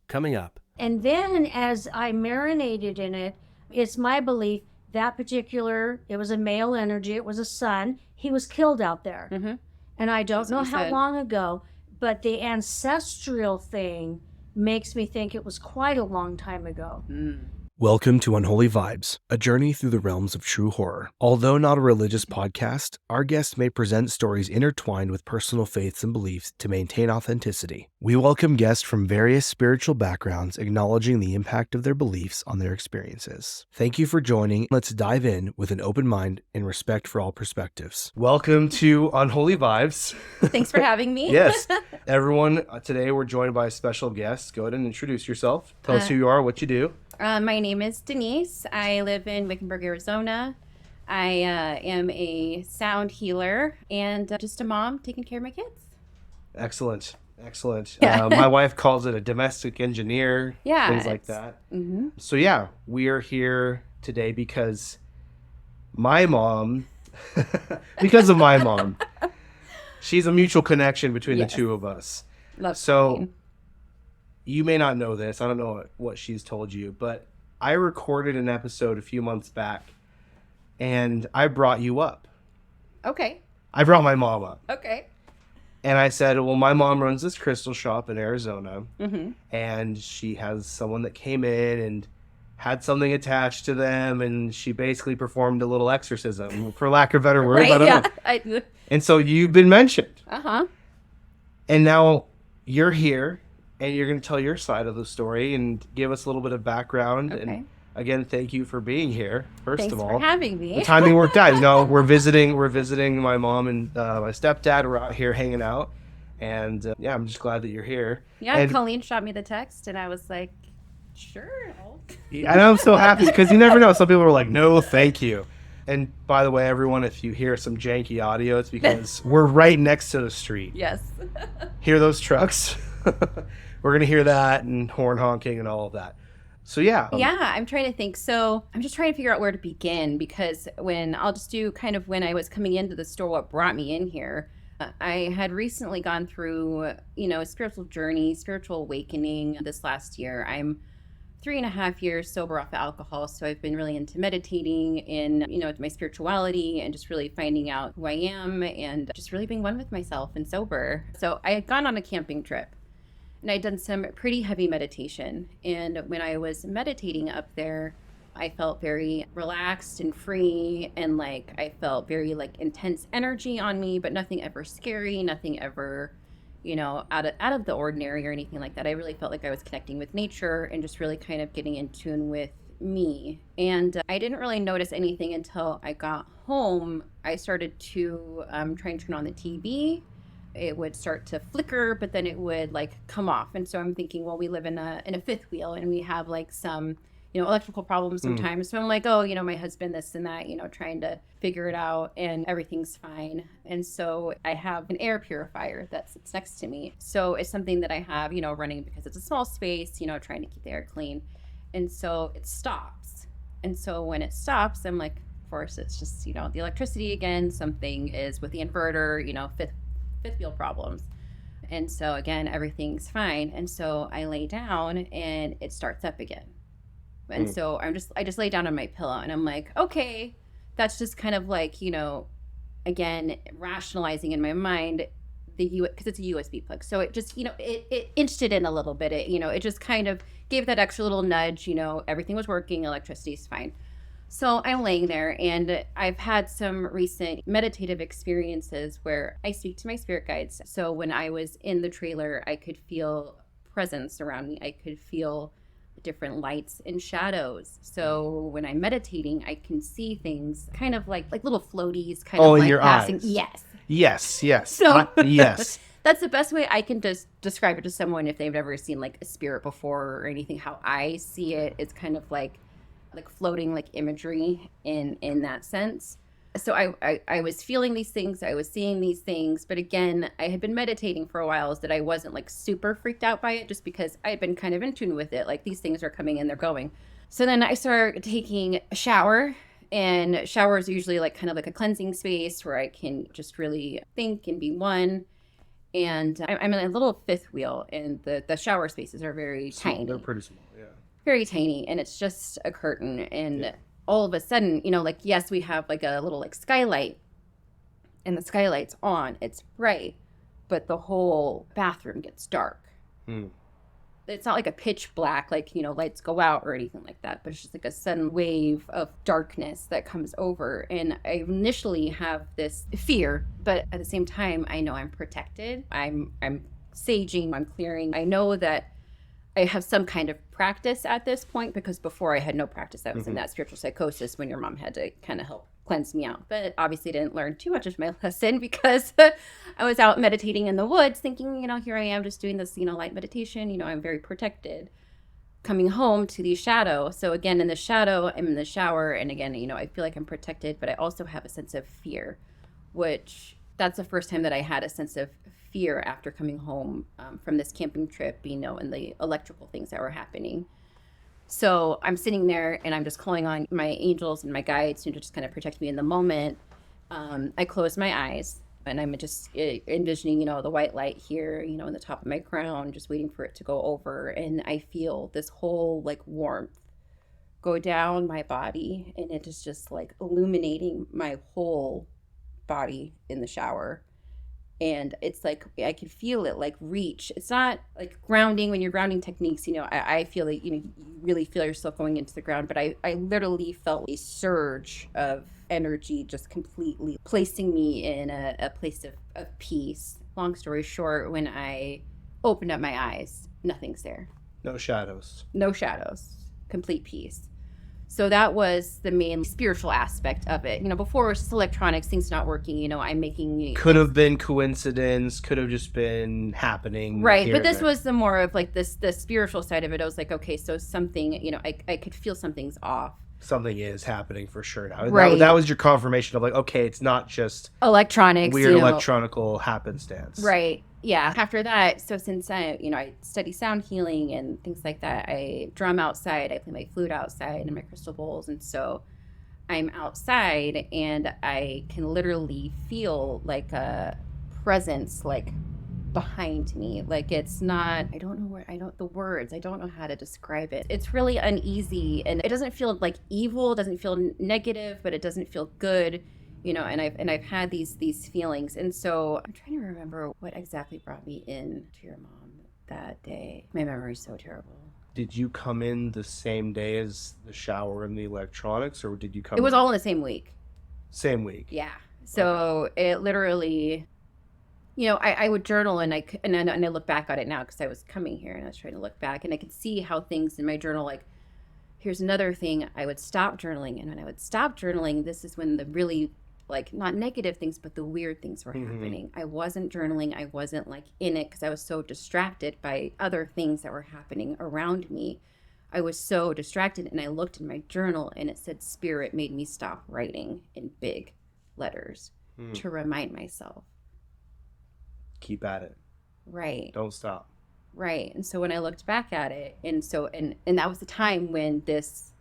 coming up. And then as I marinated in it, it's my belief that it was a male energy, it was a son, he was killed out there. Mm-hmm. And I don't know how long ago, but the ancestral thing makes me think it was quite a long time ago. Welcome to Unholy Vibes, a journey through the realms of true horror. Although not a religious podcast, our guests may present stories intertwined with personal faiths and beliefs to maintain authenticity. We welcome guests from various spiritual backgrounds, acknowledging the impact of their beliefs on their experiences. Thank you for joining. Let's dive in with an open mind and respect for all perspectives. Welcome to Unholy Vibes. Thanks for having me. Yes. Everyone, today we're joined by a special guest. Go ahead and introduce yourself. Tell us who you are, what you do. My name is Denise. I live in Wickenburg, Arizona. I am a sound healer and just a mom taking care of my kids. Excellent. Yeah. My wife calls it a domestic engineer, Yeah, things like that. Mm-hmm. So yeah, we are here today because my mom, because of my mom, she's a mutual connection between the two of us. So you may not know this. I don't know what she's told you, but I recorded an episode a few months back and I brought you up. Okay. I brought my mom up. Okay. And I said, well, my mom runs this crystal shop in Arizona, Mm-hmm. and she has someone that came in and had something attached to them, and she basically performed a little exorcism, for lack of better words. Right, I don't know. And so you've been mentioned. Uh-huh. And now you're here, and you're going to tell your side of the story and give us a little bit of background. Okay. And again, thank you for being here, Thanks of all. for having me. The timing worked out. You know, we're visiting my mom and my stepdad. We're out here hanging out. And yeah, I'm just glad that you're here. Yeah, and Colleen shot me the text and I was like, sure. And I'm so happy because you never know. Some people are like, no, thank you. And by the way, everyone, if you hear some janky audio, it's because we're right next to the street. Yes. Hear those trucks? We're going to hear that and horn honking and all of that. So yeah. Yeah, I'm trying to think. So I'm just trying to figure out where to begin because I'll just do kind of when I was coming into the store, what brought me in here. I had recently gone through, a spiritual journey, spiritual awakening this last year. I'm 3.5 years sober off of alcohol. So I've been really into meditating in, my spirituality and just really finding out who I am and just really being one with myself and sober. So I had gone on a camping trip. And I'd done some pretty heavy meditation. And when I was meditating up there, I felt very relaxed and free. And I felt very intense energy on me, but nothing ever scary, nothing ever, out of the ordinary or anything like that. I really felt like I was connecting with nature and just really kind of getting in tune with me. And I didn't really notice anything until I got home. I started to try and turn on the TV. It would start to flicker, but then it would come off. And so I'm thinking, well, we live in a fifth wheel and we have some, electrical problems sometimes. So I'm like, oh, my husband, this and that, trying to figure it out and everything's fine. And so I have an air purifier that sits next to me. So it's something that I have, running because it's a small space, trying to keep the air clean. And so it stops. And so when it stops, I'm like, of course, it's just, the electricity again, something is with the inverter, fifth wheel problems. And so again, everything's fine. And so I lay down and it starts up again. And so I just lay down on my pillow and I'm like, okay, that's just kind of again, rationalizing in my mind because it's a USB plug. So it just, it inched it in a little bit. It just kind of gave that extra little nudge, everything was working, electricity's fine. So I'm laying there and I've had some recent meditative experiences where I speak to my spirit guides. So when I was in the trailer, I could feel presence around me. I could feel different lights and shadows. So when I'm meditating, I can see things kind of like little floaties kind of in your passing. Eyes. Yes. Yes. So yes. That's the best way I can just describe it to someone if they've never seen a spirit before or anything. How I see it is kind of like floating imagery in that sense. So I was feeling these things, I was seeing these things, but again, I had been meditating for a while, is that I wasn't super freaked out by it just because I had been kind of in tune with it. These things are coming and they're going. So then I started taking a shower, and showers are usually kind of a cleansing space where I can just really think and be one. And I'm in a little fifth wheel, and the shower spaces are very tiny. They're pretty small, yeah. Very tiny, and it's just a curtain. And all of a sudden, like, yes, we have like a little like skylight, and the skylight's on. It's bright, but the whole bathroom gets dark. It's not like a pitch black, like, lights go out or anything like that, but it's just like a sudden wave of darkness that comes over. And I initially have this fear, but at the same time, I know I'm protected. I'm saging, I'm clearing. I know that I have some kind of practice at this point, because before I had no practice. I was in that spiritual psychosis when your mom had to kind of help cleanse me out. But obviously didn't learn too much of my lesson, because I was out meditating in the woods thinking, here I am just doing this, light meditation. I'm very protected. Coming home to the shadow. So again, in the shadow, I'm in the shower. And again, I feel like I'm protected, but I also have a sense of fear, which that's the first time that I had a sense of fear after coming home from this camping trip, and the electrical things that were happening. So I'm sitting there and I'm just calling on my angels and my guides to just kind of protect me in the moment. I close my eyes and I'm just envisioning, the white light here, in the top of my crown, just waiting for it to go over. And I feel this whole like warmth go down my body, and it is just like illuminating my whole body in the shower. And it's like I can feel it like reach. It's not like grounding. When you're grounding techniques, I feel like you really feel yourself going into the ground, but I literally felt a surge of energy just completely placing me in a place of peace. Long story short, when I opened up my eyes, nothing's there. No shadows, Complete peace. So that was the main spiritual aspect of it. Before it was just electronics, things not working, I'm making... Could have been coincidence, could have just been happening. Right, but this was the more of like the spiritual side of it. I was like, okay, so something, I could feel something's off. Something is happening for sure now. Right. That was your confirmation of like, okay, it's not just electronics, weird electronical happenstance. Right. Yeah. After that, so since I study sound healing and things like that, I drum outside, I play my flute outside and my crystal bowls. And so I'm outside and I can literally feel like a presence like behind me. Like it's not, I don't know how to describe it. It's really uneasy and it doesn't feel like evil, it doesn't feel negative, but it doesn't feel good. And I've had these feelings. And so I'm trying to remember what exactly brought me in to your mom that day. My memory's so terrible. Did you come in the same day as the shower and the electronics, or did you come? It was all in the same week. Same week. Yeah. So it literally, I would journal and I look back at it now because I was coming here and I was trying to look back and I could see how things in my journal, like, here's another thing, I would stop journaling. And when I would stop journaling, this is when the really, like, not negative things, but the weird things were happening. I wasn't journaling. I wasn't like in it because I was so distracted by other things that were happening around me. I was so distracted and I looked in my journal and it said spirit made me stop writing in big letters to remind myself. Keep at it. Right. Don't stop. Right. And so when I looked back at it, and that was the time when this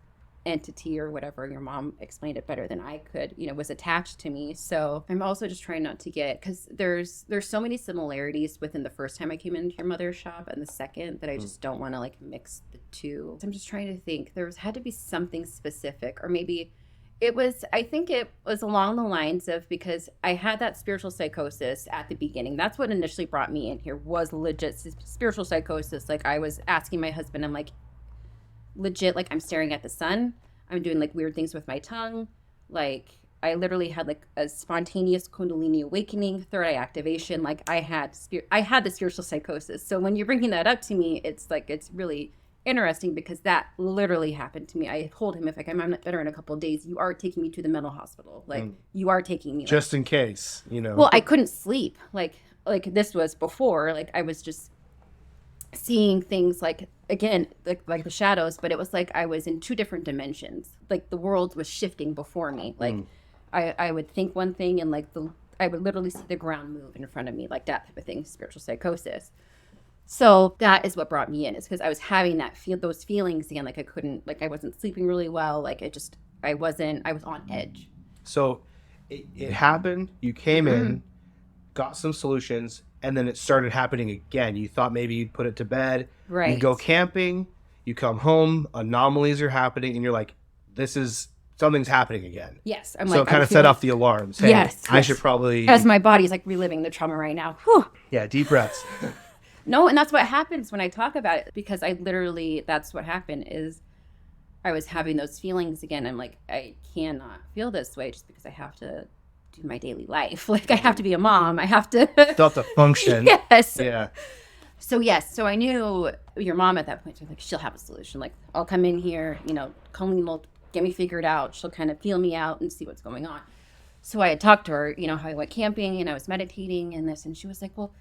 entity or whatever, your mom explained it better than I could, was attached to me. So I'm also just trying not to get, because there's so many similarities within the first time I came into your mother's shop and the second that I just don't want to like mix the two. So I'm just trying to think, had to be something specific, or maybe I think it was along the lines of, because I had that spiritual psychosis at the beginning. That's what initially brought me in here, was legit spiritual psychosis. Like I was asking my husband, I'm like, legit, like I'm staring at the sun. I'm doing like weird things with my tongue. Like I literally had like a spontaneous Kundalini awakening, third eye activation. Like I had the spiritual psychosis. So when you're bringing that up to me, it's like, it's really interesting because that literally happened to me. I told him, if I'm not better in a couple of days, you are taking me to the mental hospital. Like you are taking me. Just in case, Well, I couldn't sleep. Like this was before, like I was just seeing things like, again, like the shadows, but it was like I was in two different dimensions. Like the world was shifting before me. Like I would think one thing and like I would literally see the ground move in front of me, like that type of thing, spiritual psychosis. So that is what brought me in, is because I was having those feelings again, like I wasn't sleeping really well. Like I was on edge. So it happened, you came in, got some solutions, and then it started happening again. You thought maybe you'd put it to bed. Right. You go camping, you come home, anomalies are happening, and you're like, something's happening again. Yes. So it kind of set off the alarms. Hey, Yes. I should probably... As my body's like reliving the trauma right now. Whew. Yeah, deep breaths. No, and that's what happens when I talk about it, because that's what happened is I was having those feelings again. I'm like, I cannot feel this way just because I have to do my daily life. Like, I have to be a mom. I have to... Still have to function. Yes. Yeah. So I knew your mom at that point. So like, she'll have a solution. Like, I'll come in here, Colleen will get me figured out. She'll kind of feel me out and see what's going on. So I had talked to her, how I went camping and I was meditating and this, and she was like, well,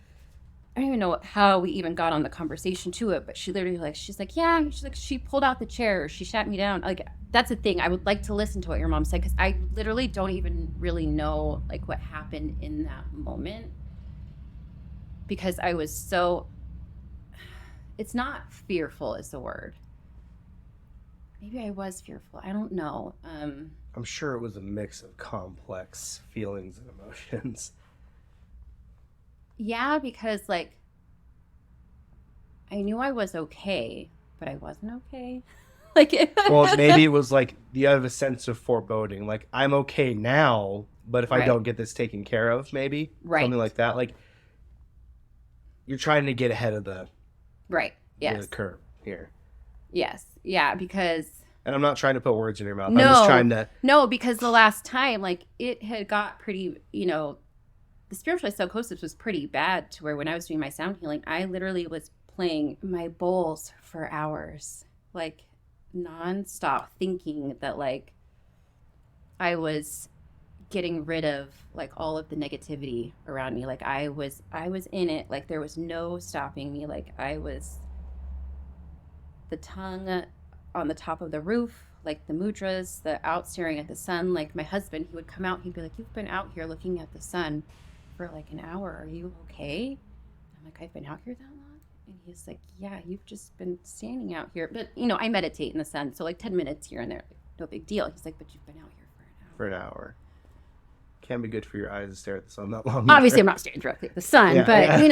I don't even know how we even got on the conversation to it, but she literally she pulled out the chair, she sat me down. Like, that's the thing. I would like to listen to what your mom said, because I literally don't even really know like what happened in that moment, because I was so... It's not fearful is the word. Maybe I was fearful. I don't know. I'm sure it was a mix of complex feelings and emotions. Yeah, because like I knew I was okay, but I wasn't okay. Well, maybe it was like you have a sense of foreboding. Like, I'm okay now, but if I don't get this taken care of, maybe something like that. Like, you're trying to get ahead of the the curve here. Yes. Yeah, because... And I'm not trying to put words in your mouth. I'm just trying to... No, because the last time, like, it had got pretty, the spiritual psychosis was pretty bad, to where when I was doing my sound healing, I literally was playing my bowls for hours, like, nonstop, thinking that, like, I was getting rid of, like, all of the negativity around me. Like, I was in it. Like, there was no stopping me. Like, I was... The tongue on the top of the roof, like the mudras, the out staring at the sun. Like, my husband, he would come out, he'd be like, you've been out here looking at the sun for like an hour. Are you okay? I'm like, I've been out here that long? And he's like, yeah, you've just been standing out here. But, I meditate in the sun. So like 10 minutes here and there, like, no big deal. He's like, but you've been out here for an hour. Can be good for your eyes to stare at the sun that long. Obviously, I'm not staring directly at the sun, but I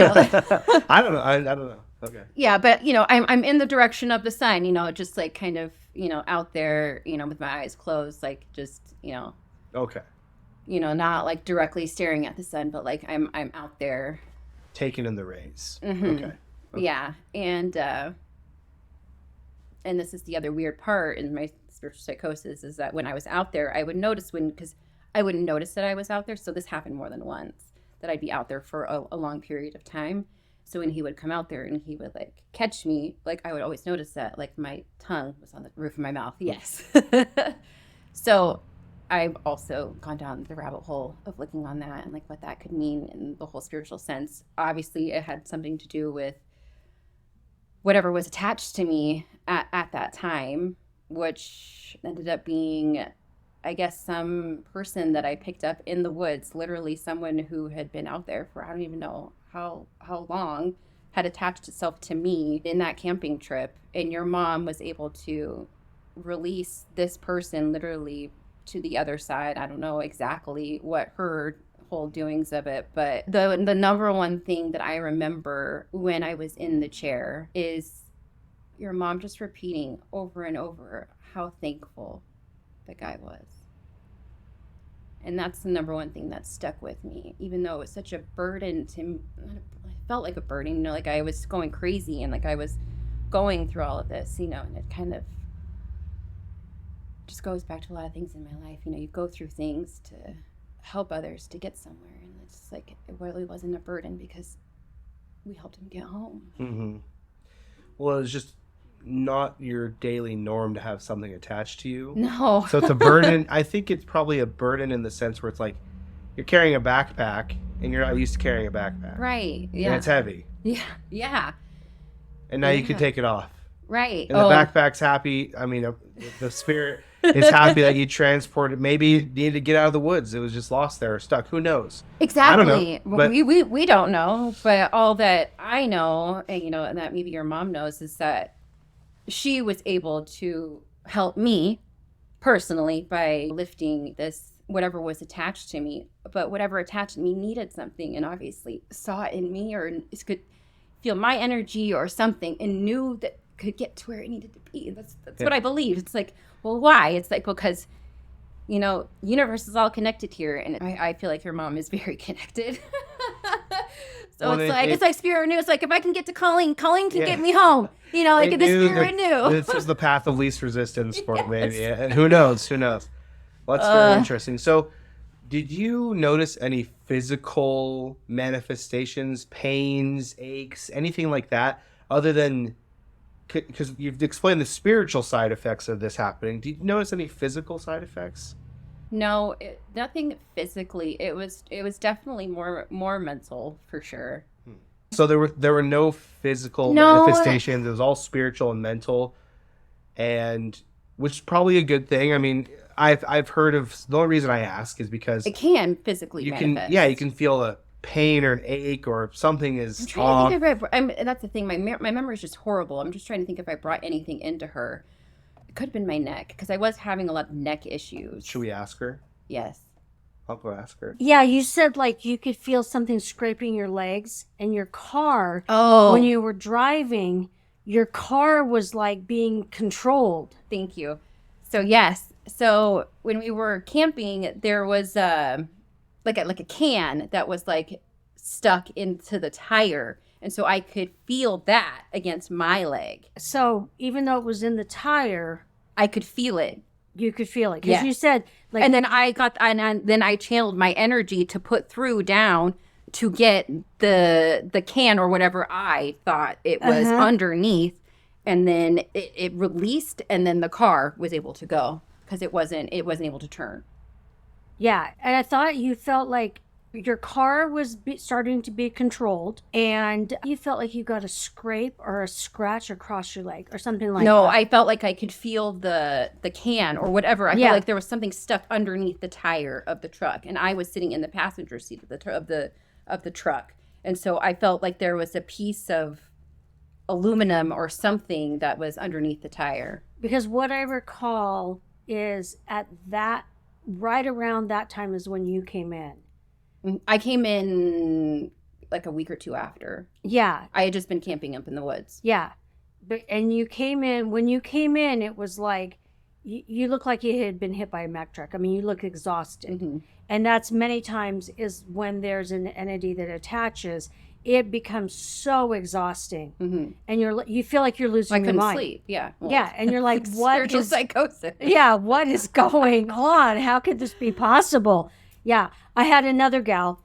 don't know. I don't know. Okay. Yeah, but I'm in the direction of the sun. Just like kind of out there. With my eyes closed, like just Okay. Not like directly staring at the sun, but like I'm out there, taking in the rays. Mm-hmm. Okay. Yeah, and this is the other weird part in my spiritual psychosis, is that when I was out there, I would notice because I wouldn't notice that I was out there. So this happened more than once, that I'd be out there for a long period of time. So when he would come out there and he would like catch me, like I would always notice that like my tongue was on the roof of my mouth. Yes. So I've also gone down the rabbit hole of looking on that and like what that could mean in the whole spiritual sense. Obviously, it had something to do with whatever was attached to me at that time, which ended up being, I guess, some person that I picked up in the woods, literally someone who had been out there for I don't even know how long, had attached itself to me in that camping trip. And your mom was able to release this person literally to the other side. I don't know exactly what her whole doings of it, but the number one thing that I remember when I was in the chair is your mom just repeating over and over how thankful the guy was. And that's the number one thing that stuck with me, even though it was such a burden to me. I felt like a burden, like I was going crazy and like I was going through all of this, and it kind of just goes back to a lot of things in my life. You go through things to help others to get somewhere, and it's like it really wasn't a burden because we helped him get home. Mm-hmm. Well, it's just not your daily norm to have something attached to you. No. So it's a burden. I think it's probably a burden in the sense where it's like you're carrying a backpack and you're not used to carrying a backpack. Right. Yeah. And it's heavy. Yeah. Yeah. And now you can take it off. Right. And the backpack's happy. I mean, the spirit is happy that you transported. Maybe you needed to get out of the woods. It was just lost there or stuck. Who knows? Exactly. I don't know. But we don't know. But all that I know, and and that maybe your mom knows, is that she was able to help me personally by lifting this whatever was attached to me, but whatever attached to me needed something, and obviously saw it in me, or could feel my energy or something, and knew that could get to where it needed to be. That's what I believe. It's like, well, why? It's like, because, universe is all connected here, and I feel like your mom is very connected. So well, it's like spirit knew. It's like, if I can get to Colleen can get me home. Like the spirit knew. This is the path of least resistance for maybe. Yeah. Who knows? Well, that's very interesting. So, did you notice any physical manifestations, pains, aches, anything like that, other than, because you've explained the spiritual side effects of this happening? Did you notice any physical side effects? No, nothing physically. It was definitely more mental, for sure. So there were no physical manifestations. It was all spiritual and mental, and which is probably a good thing. I mean, I've heard of, the only reason I ask is because it can physically manifest. You can feel a pain or an ache or something is I'm trying to think if that's the thing. My memory is just horrible. I'm just trying to think if I brought anything into her. It could have been my neck, because I was having a lot of neck issues. Should we ask her? Yes. I'll go ask her. Yeah, you said like you could feel something scraping your legs, and your car, when you were driving, your car was like being controlled. Thank you. So yes. So when we were camping, there was like a can that was like stuck into the tire. And so I could feel that against my leg. So even though it was in the tire, I could feel it. You could feel it. Because you said, like, and then I channeled my energy to put through down to get the can or whatever I thought it was underneath. And then it released, and then the car was able to go, because it wasn't able to turn. Yeah. And I thought you felt like your car was starting to be controlled, and you felt like you got a scrape or a scratch across your leg or something like that. No, I felt like I could feel the can or whatever. I felt like there was something stuck underneath the tire of the truck, and I was sitting in the passenger seat of the truck, and so I felt like there was a piece of aluminum or something that was underneath the tire. Because what I recall is right around that time is when you came in. I came in like a week or two after. Yeah. I had just been camping up in the woods. Yeah. When you came in, it was like, you looked like you had been hit by a Mack truck. I mean, you look exhausted. Mm-hmm. And that's many times is when there's an entity that attaches, it becomes so exhausting. Mm-hmm. And you feel like you're losing your mind. I couldn't sleep. Yeah. Well, yeah. And you're like, what is psychosis? Yeah. What is going on? How could this be possible? Yeah. I had another gal,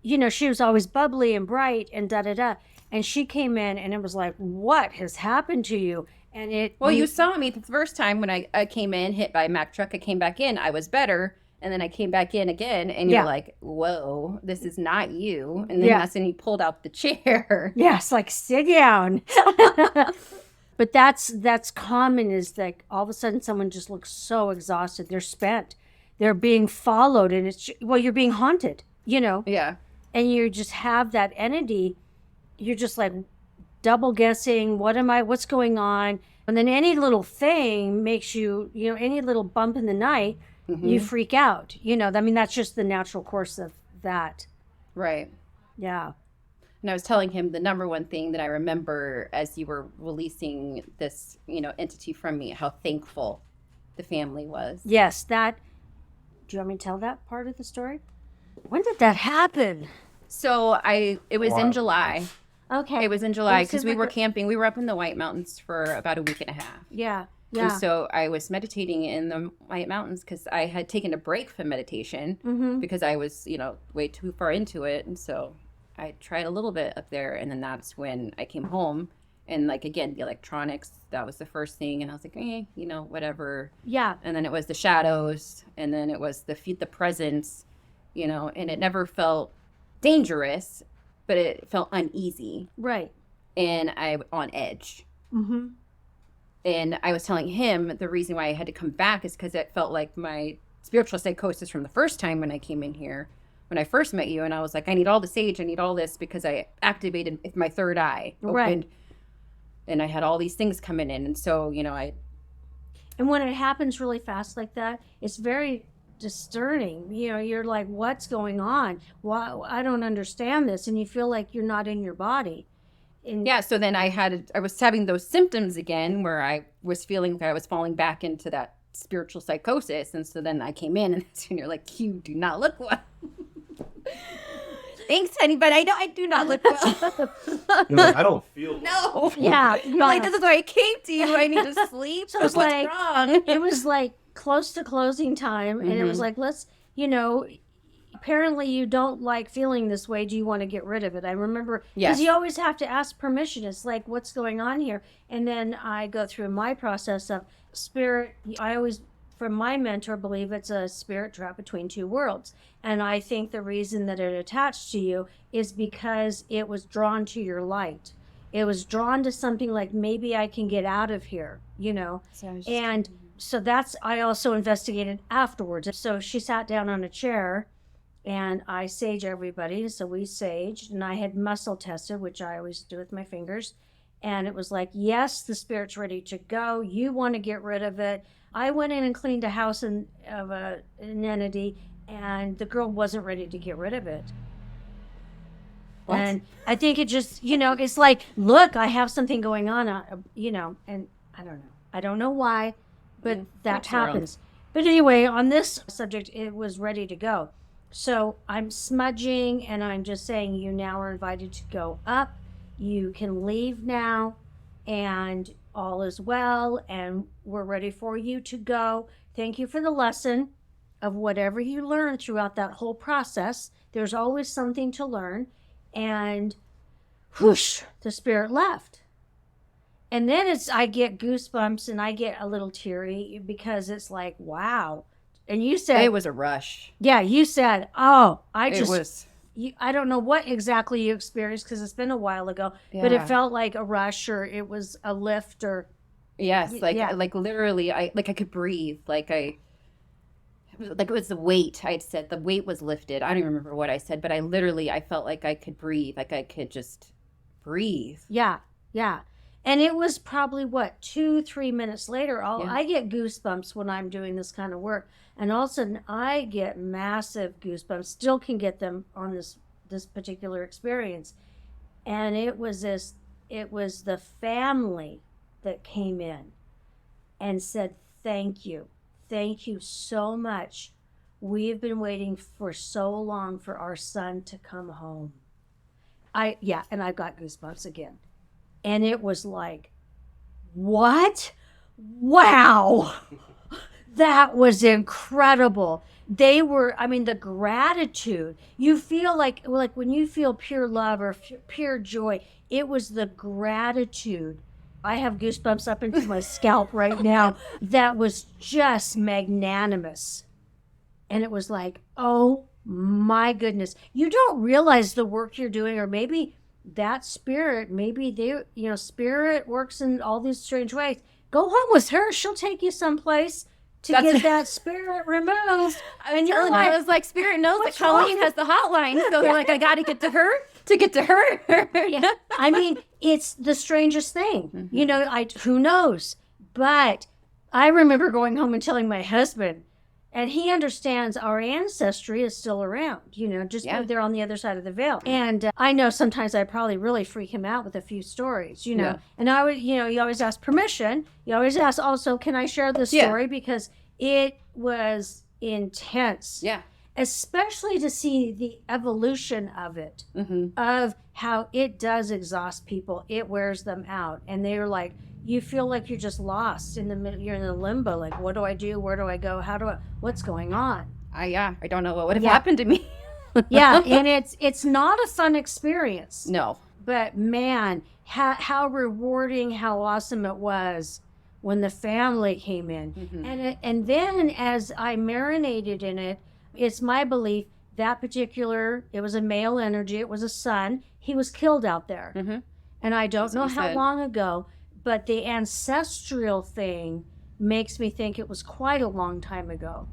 she was always bubbly and bright and da-da-da. And she came in, and it was like, what has happened to you? And you saw me the first time when I came in, hit by a Mack truck. I came back in. I was better. And then I came back in again, and you're like, whoa, this is not you. And then that's when you pulled out the chair. Yes, like, sit down. But that's common, is like all of a sudden someone just looks so exhausted. They're spent. They're being followed, and you're being haunted, Yeah. And you just have that entity. You're just like double guessing, what's going on? And then any little thing makes you, any little bump in the night, you freak out. I mean, that's just the natural course of that. Right. Yeah. And I was telling him the number one thing that I remember as you were releasing this, entity from me, how thankful the family was. Yes, do you want me to tell that part of the story? When did that happen? So it was in July. Okay. It was in July because we were camping. We were up in the White Mountains for about a week and a half. Yeah. Yeah. And so I was meditating in the White Mountains because I had taken a break from meditation because I was, way too far into it. And so I tried a little bit up there. And then that's when I came home. And like, again, the electronics, that was the first thing. And I was like, whatever. Yeah. And then it was the shadows. And then it was the presence, and it never felt dangerous, but it felt uneasy. Right. And I on edge. Mm-hmm. And I was telling him the reason why I had to come back is because it felt like my spiritual psychosis from the first time when I came in here, when I first met you. And I was like, I need all the sage. I need all this because I activated my third eye. Opened, right. And I had all these things coming in. And so, And when it happens really fast like that, it's very discerning. You're like, what's going on? Why? I don't understand this. And you feel like you're not in your body. And Yeah, so then I was having those symptoms again where I was feeling like I was falling back into that spiritual psychosis. And so then I came in and that's when you're like, you do not look well. Thanks, honey, but I do not look well. You're like, I don't feel No. Yeah. I'm like, this is why I came to you. I need to sleep. So it's What's like, wrong? it was like close to closing time. And it was like, let's, apparently you don't like feeling this way. Do you want to get rid of it? I remember, because Yes. you always have to ask permission. It's like, what's going on here? And then I go through my process of spirit. I always, from my mentor, believe it's a spirit trap between two worlds. And I think the reason that it attached to you is because it was drawn to your light. It was drawn to something like, maybe I can get out of here, And so I also investigated afterwards. So she sat down on a chair and I sage everybody. So we saged, and I had muscle tested, which I always do with my fingers. And it was like, yes, the spirit's ready to go. You want to get rid of it. I went in and cleaned a house of an entity, and the girl wasn't ready to get rid of it. What? And I think it just, it's like, look, I have something going on, and I don't know. I don't know why, but that each their own. happens. But anyway, on this subject, it was ready to go. So I'm smudging, and I'm just saying, you now are invited to go up. You can leave now, and all is well, and we're ready for you to go. Thank you for the lesson of whatever you learned throughout that whole process. There's always something to learn. And whoosh, the spirit left. And then I get goosebumps and I get a little teary because it's like, wow. And you said, It was a rush. yeah, you said, oh, It was. I don't know what exactly you experienced because it's been a while ago, but it Yeah. felt like a rush, or it was a lift, or Yes, like yeah. like literally, I could breathe. It was the weight. I had said the weight was lifted. I don't even remember what I said, but I felt like I could breathe, like I could just breathe. yeah. And it was probably 2-3 minutes later. Yeah. I get goosebumps when I'm doing this kind of work, and all of a sudden I get massive goosebumps. Still can get them on this particular experience, and it was the family that came in and said, thank you so much. We have been waiting for so long for our son to come home. And I've got goosebumps again. And it was like, what? Wow. That was incredible. The gratitude. You feel like when you feel pure love or pure joy, it was the gratitude. I have goosebumps up into my scalp right now. That was just magnanimous. And it was like, oh my goodness. You don't realize the work you're doing, or maybe that spirit, spirit works in all these strange ways. Go home with her. She'll take you someplace to get that spirit removed. And you're like, I was like, Spirit knows that Colleen has the hotline, so they're like, I got to get to her to get to her. Yeah. It's the strangest thing. Mm-hmm. Who knows? But I remember going home and telling my husband, and he understands our ancestry is still around, they're on the other side of the veil. And I know sometimes I probably really freak him out with a few stories, Yeah. And I would, you always ask permission. You always ask also, can I share this story? Because it was intense. Yeah. Especially to see the evolution of it, of how it does exhaust people. It wears them out. And they're like, you feel like you're just lost in the middle. You're in the limbo. Like, what do I do? Where do I go? What's going on? I don't know what would have happened to me. Yeah. And it's not a fun experience. No. But man, how rewarding, how awesome it was when the family came in. Mm-hmm. And then as I marinated in it, it's my belief that it was a male energy. It was a son. He was killed out there. Mm-hmm. And I don't know how said. long ago, but the ancestral thing makes me think it was quite a long time ago.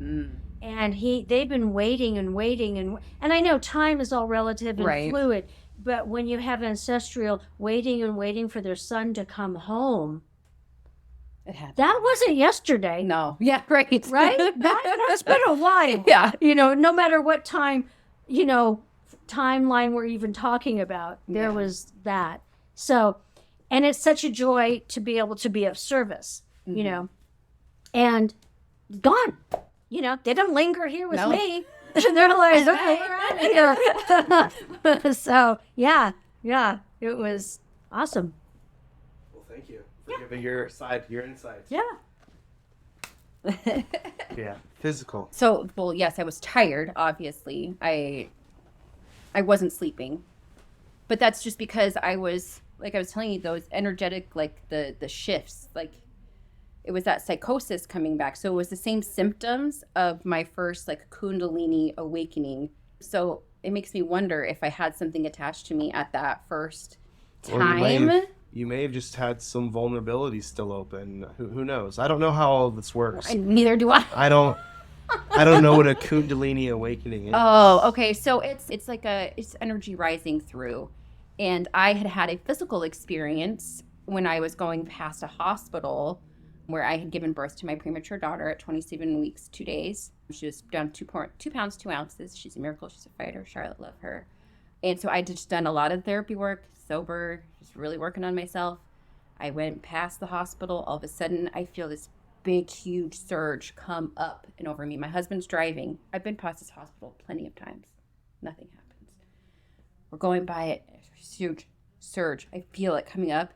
And they've been waiting and waiting. And I know time is all relative and fluid, but when you have ancestral waiting and waiting for their son to come home, It had. That wasn't yesterday. No. Yeah, right. Right? That's been a while. Yeah. No matter what time, timeline we're even talking about, there was that. So, and it's such a joy to be able to be of service, and gone. They don't linger here with me. They're like, okay, we're out of here. So, yeah, it was awesome. Well, thank you for giving your insights. Yeah. Yeah, physical. So, well, yes, I was tired, obviously. I wasn't sleeping. But that's just because I was, like I was telling you, those energetic, like the shifts, like it was that psychosis coming back. So it was the same symptoms of my first like Kundalini awakening. So it makes me wonder if I had something attached to me at that first time. Or you may have just had some vulnerabilities still open. Who knows? I don't know how all of this works. Neither do I. I don't know what a Kundalini awakening is. Oh, okay. So it's like it's energy rising through. And I had a physical experience when I was going past a hospital where I had given birth to my premature daughter at 27 weeks, 2 days. She was down 2 pounds, 2 ounces. She's a miracle. She's a fighter. Charlotte, love her. And so I just done a lot of therapy work, sober, just really working on myself. I went past the hospital. All of a sudden, I feel this big, huge surge come up and over me. My husband's driving. I've been past this hospital plenty of times. Nothing happens. We're going by it. Huge surge. I feel it coming up.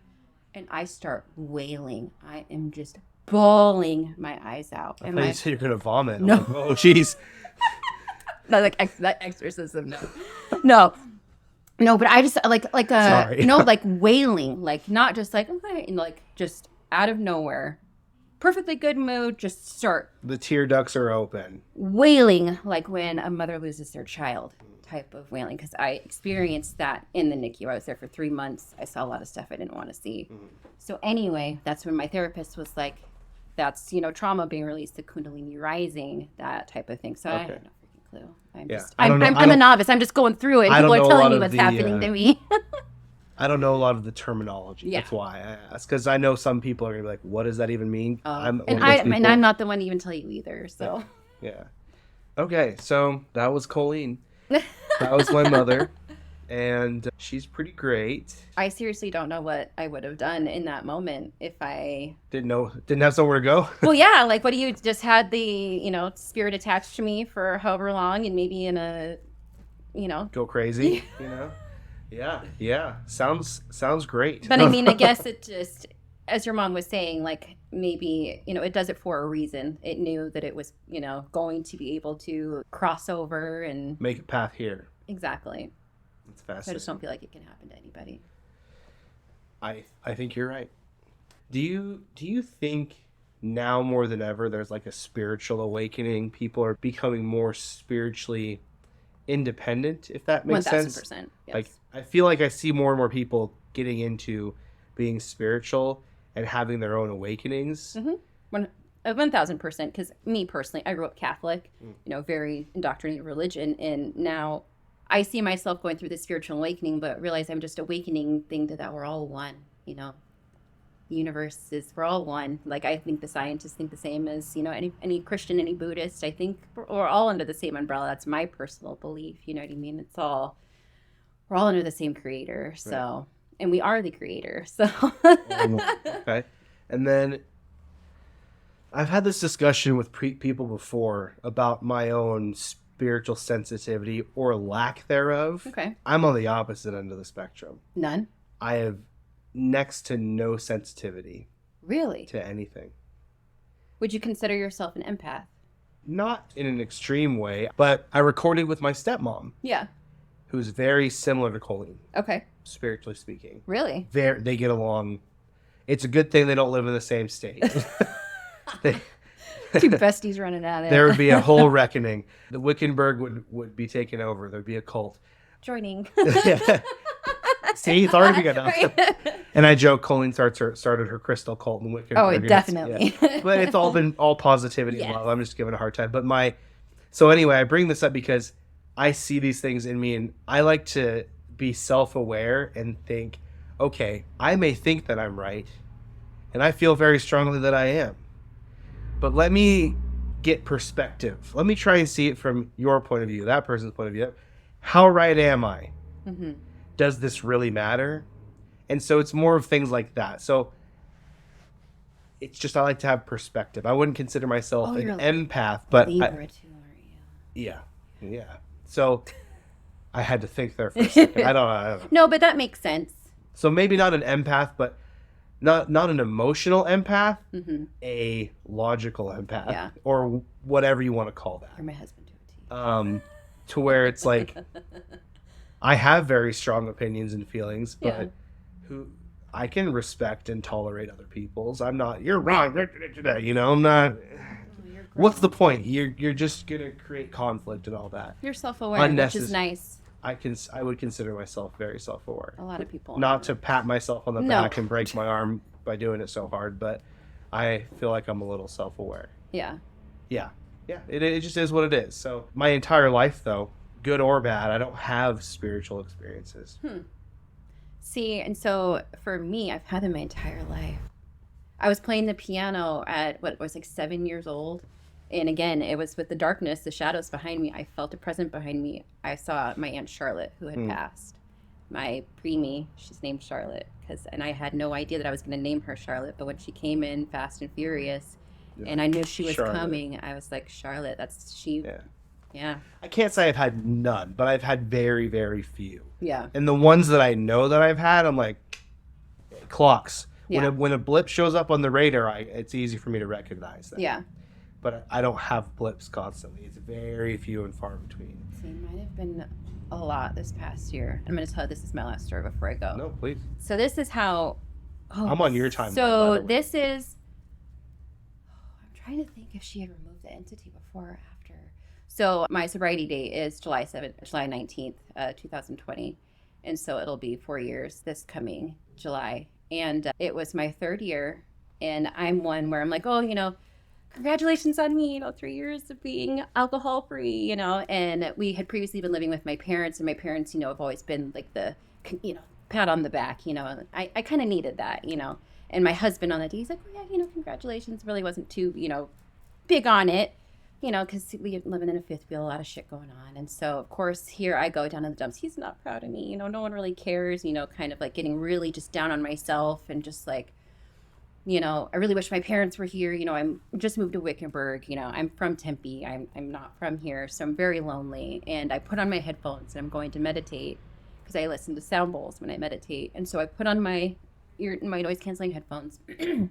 And I start wailing. I am just bawling my eyes out. I thought you said you're going to vomit. No. Like, oh, jeez. Not like that exorcism. No. No, but I just like Sorry. like wailing, like not just like okay, like just out of nowhere, perfectly good mood, just start The tear ducts are open. wailing like when a mother loses their child type of wailing, because I experienced that in the NICU. I was there for 3 months. I saw a lot of stuff I didn't want to see. So anyway, that's when my therapist was like, that's, trauma being released, the Kundalini rising, that type of thing. So I have no freaking clue. I'm a novice. I'm just going through it. People are telling me what's happening to me. I don't know a lot of the terminology. Yeah. That's why I ask, because I know some people are going to be like, what does that even mean? I'm not the one to even tell you either. So yeah. Okay, so that was Colleen. That was my mother, and she's pretty great. I seriously don't know what I would have done in that moment if I didn't have somewhere to go. Well, yeah, like what do you just had the spirit attached to me for however long, and maybe in a go crazy. Yeah. Sounds great. But I mean, I guess it just, as your mom was saying, like maybe it does it for a reason. It knew that it was going to be able to cross over and make a path here. Exactly. It's fascinating. I just don't feel like it can happen to anybody. I think you're right. Do you think now more than ever there's like a spiritual awakening? People are becoming more spiritually independent, if that makes sense. 1000%. Yes. Like I feel like I see more and more people getting into being spiritual and having their own awakenings. 1000%. Because me personally, I grew up Catholic, very indoctrinated religion, and now I see myself going through this spiritual awakening, but realize I'm just awakening thing to that we're all one. The universe is, we're all one. Like I think the scientists think the same as any Christian, any Buddhist. I think we're all under the same umbrella. That's my personal belief. You know what I mean? We're all under the same creator. So. Right. And we are the creator, so. Okay. And then I've had this discussion with people before about my own spiritual sensitivity or lack thereof. Okay. I'm on the opposite end of the spectrum. None? I have next to no sensitivity. Really? To anything. Would you consider yourself an empath? Not in an extreme way, but I recorded with my stepmom. Yeah. Who's very similar to Colleen. Okay. Spiritually speaking. Really? They get along. It's a good thing they don't live in the same state. Two besties running at it. There would be a whole reckoning. The Wickenburg would be taken over. There'd be a cult. Joining. See, it's already begun. Right. And I joke, Colleen started her crystal cult in Wickenburg. Oh, definitely. Yeah. But it's all been all positivity and love. I'm just giving a hard time. But so anyway, I bring this up because I see these things in me, and I like to be self-aware and think, okay, I may think that I'm right, And I feel very strongly that I am. But let me get perspective. Let me try and see it from your point of view, that person's point of view. How right am I? Mm-hmm. Does this really matter? And so it's more of things like that. So it's just I like to have perspective. I wouldn't consider myself an empath, but Libra too, are you? yeah. So I had to think there for a second. I don't know. No, but that makes sense. So maybe not an empath, but not an emotional empath, a logical empath, or whatever you want to call that. You're my husband to a T. To where it's like I have very strong opinions and feelings, but I can respect and tolerate other people's. I'm not. You're wrong. You know, I'm not. What's the point? You're just gonna create conflict and all that. You're self-aware, which is nice. I would consider myself very self-aware. A lot of people. Not to pat myself on the back and break my arm by doing it so hard, but I feel like I'm a little self-aware. Yeah. Yeah. It just is what it is. So my entire life, though, good or bad, I don't have spiritual experiences. See, and so for me, I've had them my entire life. I was playing the piano at what was like 7 years old. And again, it was with the darkness, the shadows behind me. I felt a presence behind me. I saw my Aunt Charlotte, who had passed. My preemie, she's named Charlotte. And I had no idea that I was going to name her Charlotte. But when she came in fast and furious, and I knew she was coming, I was like, Charlotte, that's she. Yeah. I can't say I've had none, but I've had very, very few. Yeah. And the ones that I know that I've had, I'm like, clocks. Yeah. When a blip shows up on the radar, it's easy for me to recognize that. Yeah. But I don't have blips constantly. It's very few and far between. See, it might have been a lot this past year. I'm going to tell you this is my last story before I go. No, please. So this is how... I'm on your timeline. So this is... I'm trying to think if she had removed the entity before or after. So my sobriety date is July 19th, 2020. And so it'll be 4 years this coming July. And it was my third year. And I'm one where I'm like, oh, congratulations on me, 3 years of being alcohol free, and we had previously been living with my parents, and my parents, have always been like the, pat on the back, I kind of needed that, and my husband on that day, he's like, oh yeah, congratulations, really wasn't too, big on it, because we were living in a fifth wheel, a lot of shit going on. And so of course here I go down in the dumps. He's not proud of me, no one really cares, kind of like getting really just down on myself and just like, I really wish my parents were here. I'm just moved to Wickenburg. I'm from Tempe. I'm not from here. So I'm very lonely. And I put on my headphones and I'm going to meditate because I listen to sound bowls when I meditate. And so I put on my noise canceling headphones and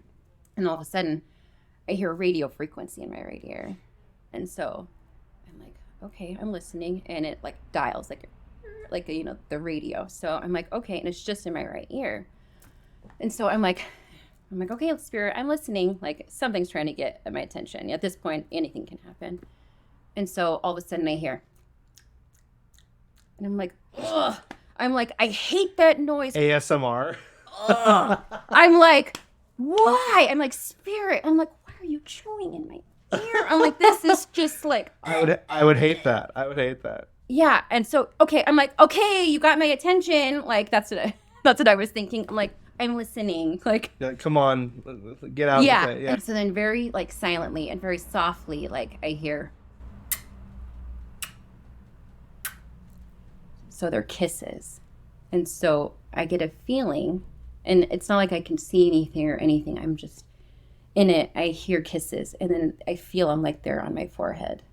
all of a sudden I hear a radio frequency in my right ear. And so I'm like, okay, I'm listening. And it like dials like the radio. So I'm like, okay. And it's just in my right ear. And so I'm like, okay, Spirit, I'm listening. Like something's trying to get my attention. At this point, anything can happen. And so all of a sudden I hear, and I'm like, ugh. I'm like, I hate that noise. ASMR. I'm like, why? I'm like, Spirit. I'm like, why are you chewing in my ear? I'm like, this is just like. I would hate that. I would hate that. Yeah. And so, okay, I'm like, okay, you got my attention. Like that's what I was thinking. I'm like, I'm listening. Like, come on, get out. Yeah. With it. Yeah. And so then very like silently and very softly, like I hear. So they're kisses. And so I get a feeling, and it's not like I can see anything or anything. I'm just in it. I hear kisses, and then I feel them like they're on my forehead.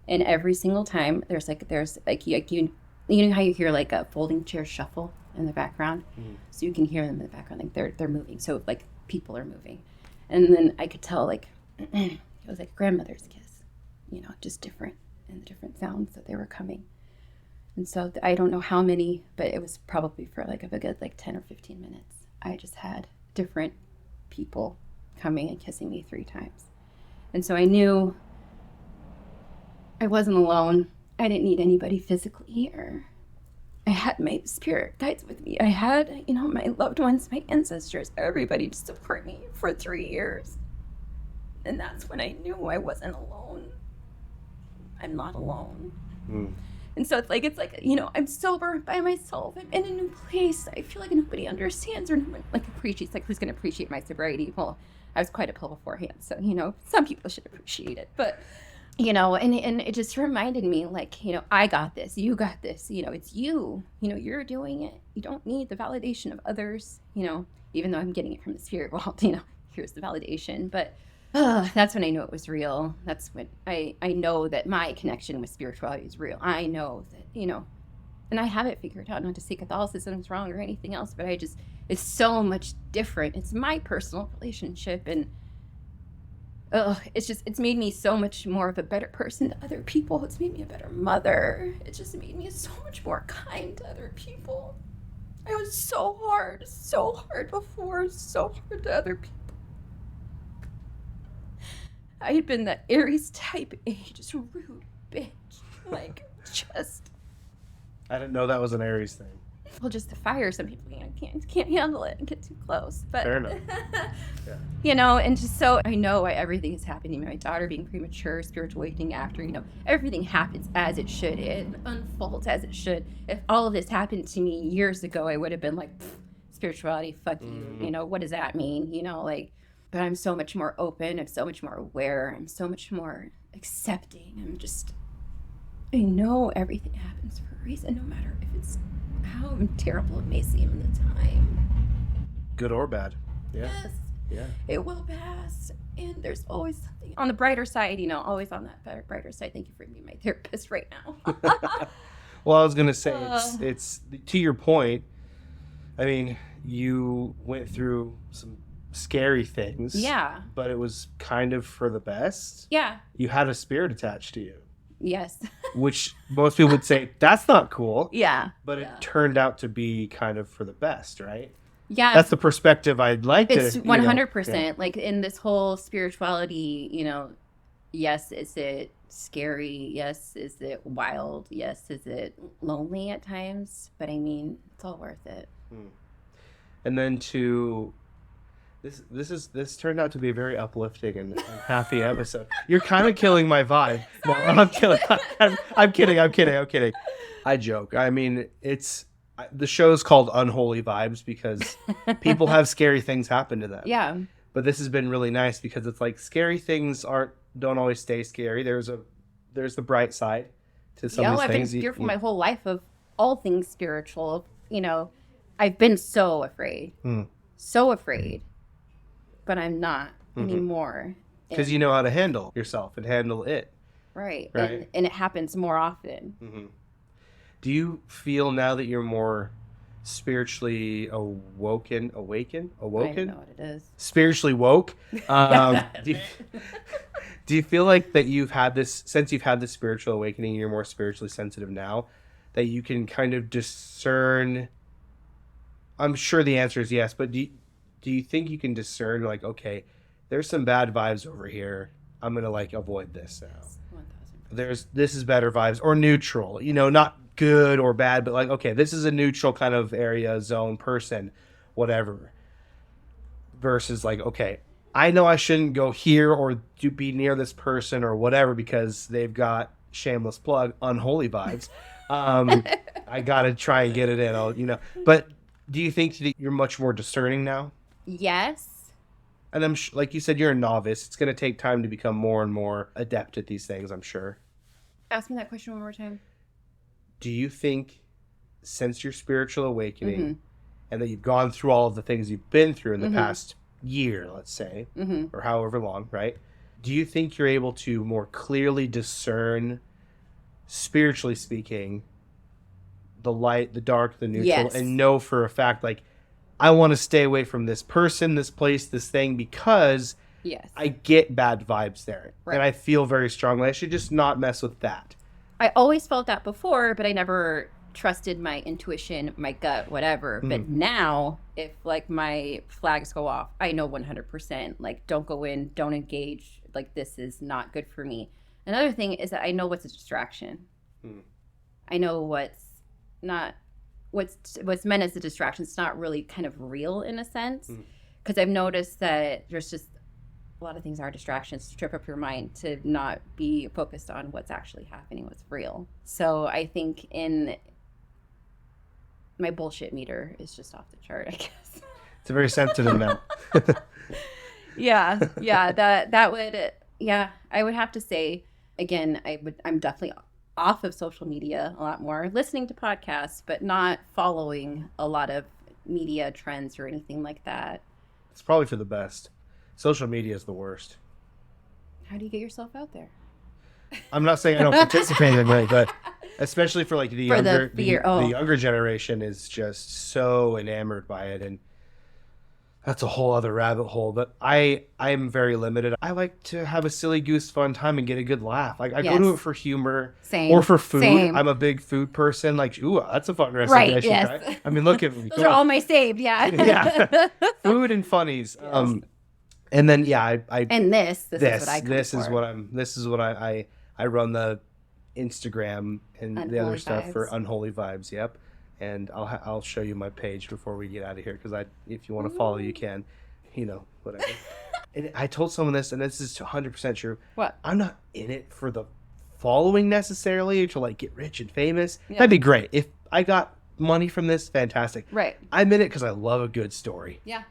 And every single time there's you know how you hear like a folding chair shuffle in the background, so you can hear them in the background, like they're moving. So like people are moving, and then I could tell like it was like a grandmother's kiss, just different, and the different sounds that they were coming. And so I don't know how many, but it was probably for like a good like 10 or 15 minutes. I just had different people coming and kissing me 3 times, and so I knew I wasn't alone. I didn't need anybody physically here. I had my spirit guides with me. I had, my loved ones, my ancestors, everybody to support me for 3 years. And that's when I knew I wasn't alone. I'm not alone. And so it's like, you know, I'm sober by myself. I'm in a new place. I feel like nobody understands or nobody like appreciates. Like, who's going to appreciate my sobriety? Well, I was quite a pill beforehand. So, you know, some people should appreciate it. But, you know, and it just reminded me, like, you know, I got this. You got this. You know, it's you. You know, you're doing it. You don't need the validation of others, you know, even though I'm getting it from the spirit world, you know, here's the validation. But that's when I knew it was real. That's when I know that my connection with spirituality is real. I know that, you know, and I have it figured out, not to say Catholicism is wrong or anything else, but it's so much different. It's my personal relationship, and it's made me so much more of a better person to other people. It's made me a better mother. It just made me so much more kind to other people. I was so hard before, so hard to other people. I had been that Aries type A, just rude bitch. Like, just. I didn't know that was an Aries thing. Well, just the fire. Some people can't handle it and get too close. But Fair enough. Yeah. You know, and just so I know why everything is happening. My daughter being premature, spiritual awakening after, you know, everything happens as it should. It unfolds as it should. If all of this happened to me years ago, I would have been like, spirituality, fuck you. You know, what does that mean? You know, like, but I'm so much more open. I'm so much more aware. I'm so much more accepting. I know everything happens for a reason, no matter if it's how terrible it may seem in the time. Good or bad. Yeah. Yes. Yeah. It will pass. And there's always something on the brighter side, you know, always on that brighter side. Thank you for being my therapist right now. Well, I was going to say, it's to your point. I mean, you went through some scary things. Yeah. But it was kind of for the best. Yeah. You had a spirit attached to you. Yes. Which most people would say, that's not cool. Yeah. But it turned out to be kind of for the best, right? Yeah. That's the perspective I'd like it's to. 100%. Yeah. Like in this whole spirituality, you know, yes, is it scary? Yes, is it wild? Yes, is it lonely at times? But I mean, it's all worth it. And then this turned out to be a very uplifting and happy episode. You're kind of killing my vibe. No, I'm kidding. I'm kidding. I joke. I mean, the show's called Unholy Vibes because people have scary things happen to them. Yeah. But this has been really nice because it's like scary things don't always stay scary. There's the bright side to some of these things. I've been fearful my whole life of all things spiritual. You know, I've been so afraid. So afraid. But I'm not anymore. Because you know how to handle yourself and handle it. Right. And it happens more often. Mm-hmm. Do you feel now that you're more spiritually awoken? I don't know what it is. Spiritually woke? Do you feel like that since you've had this spiritual awakening, you're more spiritually sensitive now, that you can kind of discern? I'm sure the answer is yes, but do you think you can discern, like, okay, there's some bad vibes over here. I'm going to, like, avoid this now. 1000%. This is better vibes, or neutral, you know, not good or bad, but like, okay, this is a neutral kind of area, zone, person, whatever. Versus like, okay, I know I shouldn't go here or be near this person or whatever because they've got, shameless plug, unholy vibes. I got to try and get it in, But do you think that you're much more discerning now? Yes. And I'm like you said, you're a novice. It's going to take time to become more and more adept at these things, I'm sure. Ask me that question one more time. Do you think since your spiritual awakening and that you've gone through all of the things you've been through in the past year, let's say, or however long, right? Do you think you're able to more clearly discern, spiritually speaking, the light, the dark, the neutral, and know for a fact, like, I want to stay away from this person, this place, this thing, because I get bad vibes there. Right. And I feel very strongly I should just not mess with that. I always felt that before, but I never trusted my intuition, my gut, whatever. But now, if, like, my flags go off, I know 100%, like, don't go in, don't engage. Like, this is not good for me. Another thing is that I know what's a distraction. I know what's meant as a distraction. It's not really kind of real in a sense, because I've noticed that there's just A lot of things are distractions to trip up your mind, to not be focused on what's actually happening, what's real. So I think my bullshit meter is just off the chart, I guess. It's a very sensitive amount. Yeah, that would, yeah, I would have to say, again, I'm definitely off of social media a lot more, listening to podcasts, but not following a lot of media trends or anything like that. It's probably for the best. Social media is the worst. How do you get yourself out there? I'm not saying I don't participate in it, but especially for like the younger generation is just so enamored by it, and that's a whole other rabbit hole. But I'm very limited. I like to have a silly goose fun time and get a good laugh. Like I go to it for humor or for food. Same. I'm a big food person. Like, ooh, that's a fun recipe. Right, I should yes. try. I mean, look at me. Those are all my saved, yeah. Yeah. Food and funnies. Yes. And then I and this is what I come this is what I run the Instagram and the other stuff for Unholy Vibes. Yep. And I'll show you my page before we get out of here, because if you want to follow, you can, whatever. And I told someone this, and this is 100% true. What? I'm not in it for the following necessarily to like get rich and famous. Yeah. That'd be great. If I got money from this, fantastic. Right. I'm in it because I love a good story. Yeah.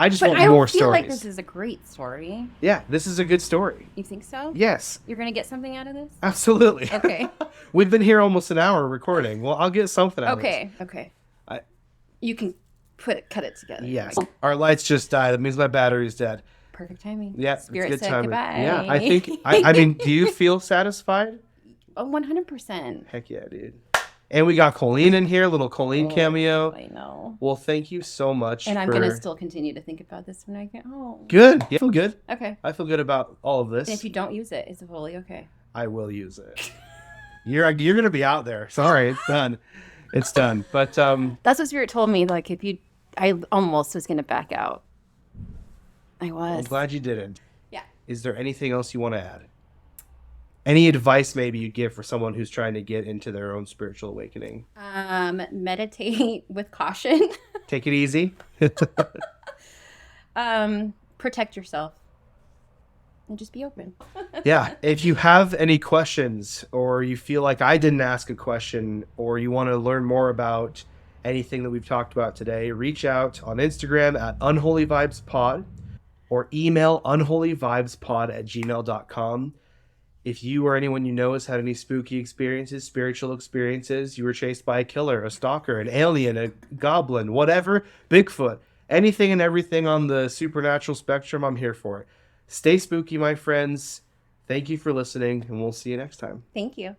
I just want more stories. I feel like this is a great story. Yeah, this is a good story. You think so? Yes. You're going to get something out of this? Absolutely. Okay. We've been here almost an hour recording. Well, I'll get something out of it. Okay. You can cut it together. Yes. Our lights just died. That means my battery's dead. Perfect timing. Yeah, Spirit it's good said timing. goodbye. Yeah, I think, I mean, do you feel satisfied? Oh, 100%. Heck yeah, dude. And we got Colleen in here, little Colleen cameo. I know. Well, thank you so much. And I'm going to still continue to think about this when I get home. Good. You feel good? Okay. I feel good about all of this. And if you don't use it, it's totally okay. I will use it. You're going to be out there. Sorry, it's done. It's done. But that's what Spirit told me. Like, I almost was going to back out. I was. I'm glad you didn't. Yeah. Is there anything else you want to add? Any advice maybe you'd give for someone who's trying to get into their own spiritual awakening? Meditate with caution. Take it easy. Protect yourself. And just be open. Yeah. If you have any questions, or you feel like I didn't ask a question, or you want to learn more about anything that we've talked about today, reach out on Instagram at unholyvibespod or email unholyvibespod@gmail.com. If you or anyone you know has had any spooky experiences, spiritual experiences, you were chased by a killer, a stalker, an alien, a goblin, whatever, Bigfoot, anything and everything on the supernatural spectrum, I'm here for it. Stay spooky, my friends. Thank you for listening, and we'll see you next time. Thank you.